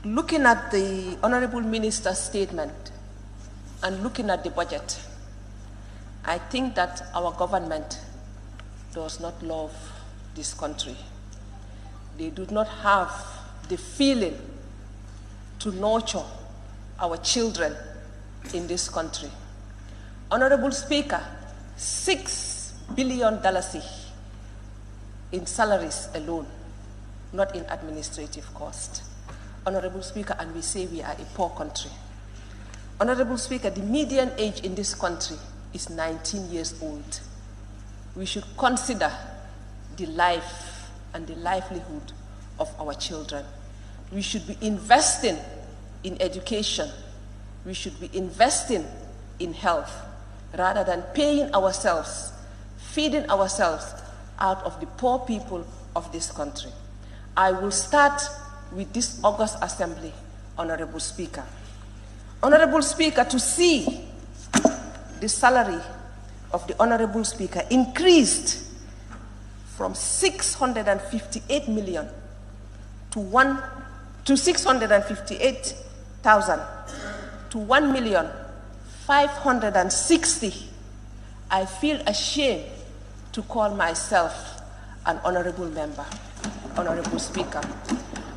Looking at the Honorable Minister's statement and looking at the budget, I think that our government does not love this country. They do not have the feeling to nurture our children in this country. Honorable Speaker, $6 billion in salaries alone, not in administrative cost. Honorable Speaker, and we say we are a poor country. Honorable Speaker, the median age in this country is 19 years old. We should consider the life and the livelihood of our children. We should be investing in education. We should be investing in health rather than paying ourselves, feeding ourselves out of the poor people of this country. I will start with this August Assembly, Honorable Speaker. Honorable Speaker, to see the salary of the Honorable Speaker increased from 658 million to 658,000 to 1,560,000, I feel ashamed to call myself an honorable member. Honorable Speaker,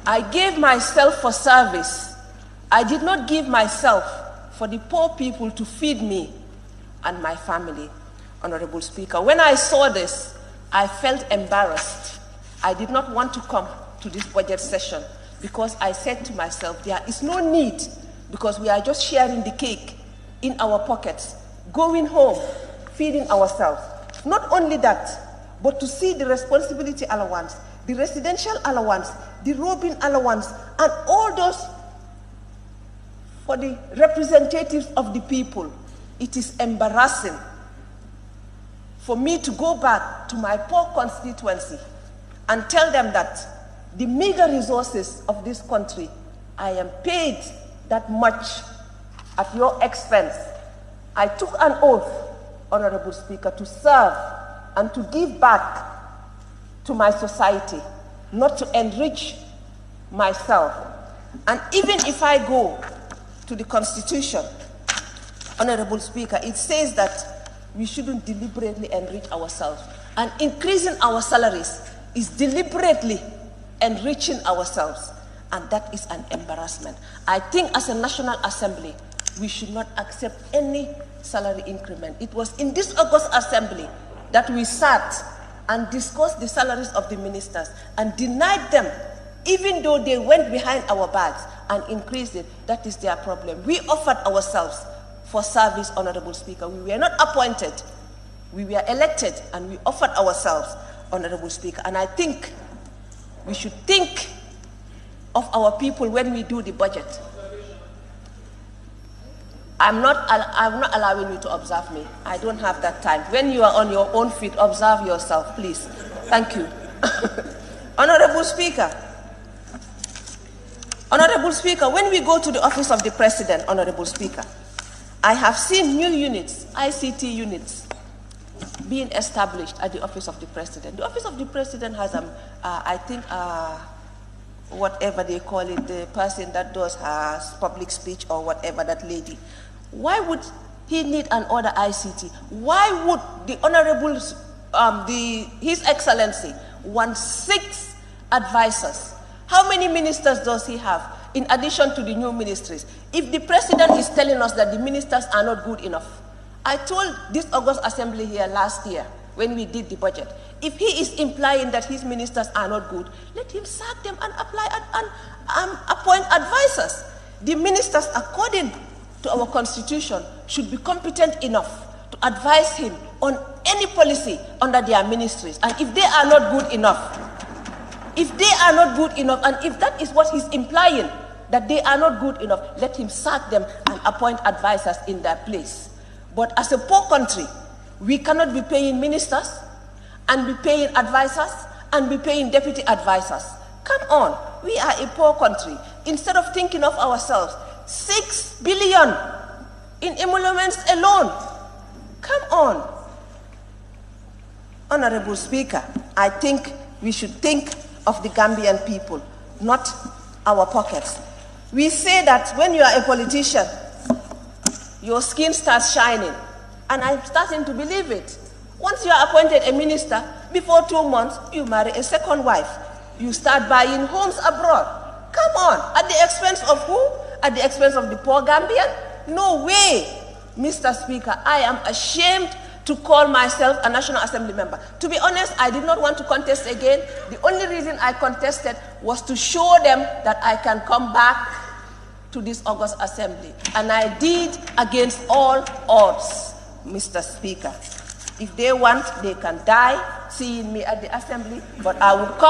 I gave myself for service. I did not give myself for the poor people to feed me and my family. Honorable Speaker, when I saw this, I felt embarrassed. I did not want to come to this budget session because I said to myself, there is no need, because we are just sharing the cake in our pockets, going home, feeding ourselves. Not only that, but to see the responsibility allowance, the residential allowance, the roving allowance, and all those for the representatives of the people. It is embarrassing for me to go back to my poor constituency and tell them that the meager resources of this country, I am paid that much at your expense. I took an oath, Honorable Speaker, to serve and to give back to my society, not to enrich myself. And even if I go to the Constitution, Honorable Speaker, it says that we shouldn't deliberately enrich ourselves. And increasing our salaries is deliberately enriching ourselves. And that is an embarrassment. I think as a National Assembly, we should not accept any salary increment. It was in this August Assembly that we sat and discussed the salaries of the ministers and denied them, even though they went behind our backs and increased it. That is their problem. We offered ourselves for service, Honorable Speaker. We were not appointed. We were elected, and we offered ourselves, Honorable Speaker. And I think we should think of our people when we do the budget. I'm not allowing you to observe me. I don't have that time. When you are on your own feet, observe yourself, please. Thank you. Honorable Speaker, when we go to the office of the President, Honorable Speaker, I have seen new units, ICT units, being established at the office of the President. The office of the President has, I think, whatever they call it, the person that does her public speech or whatever, that lady. Why would he need an order ICT? Why would the Honorable, His Excellency want 6 advisors? How many ministers does he have in addition to the new ministries? If the President is telling us that the ministers are not good enough, I told this August Assembly here last year when we did the budget, if he is implying that his ministers are not good, let him sack them and appoint advisors. The ministers, according to our constitution, should be competent enough to advise him on any policy under their ministries. And if they are not good enough, and if that is what he's implying, that they are not good enough, let him sack them and appoint advisors in their place. But as a poor country, we cannot be paying ministers and be paying advisors and be paying deputy advisors. Come on, we are a poor country. Instead of thinking of ourselves, 6 billion in emoluments alone. Come on. Honorable Speaker, I think we should think of the Gambian people, not our pockets. We say that when you are a politician, your skin starts shining. And I'm starting to believe it. Once you are appointed a minister, before 2 months, you marry a second wife. You start buying homes abroad. Come on, at the expense of who? At the expense of the poor Gambian? No way. Mr. Speaker, I am ashamed to call myself a National Assembly member. To be honest, I did not want to contest again. The only reason I contested was to show them that I can come back to this August Assembly. And I did against all odds, Mr. Speaker. If they want, they can die seeing me at the Assembly, but I would come.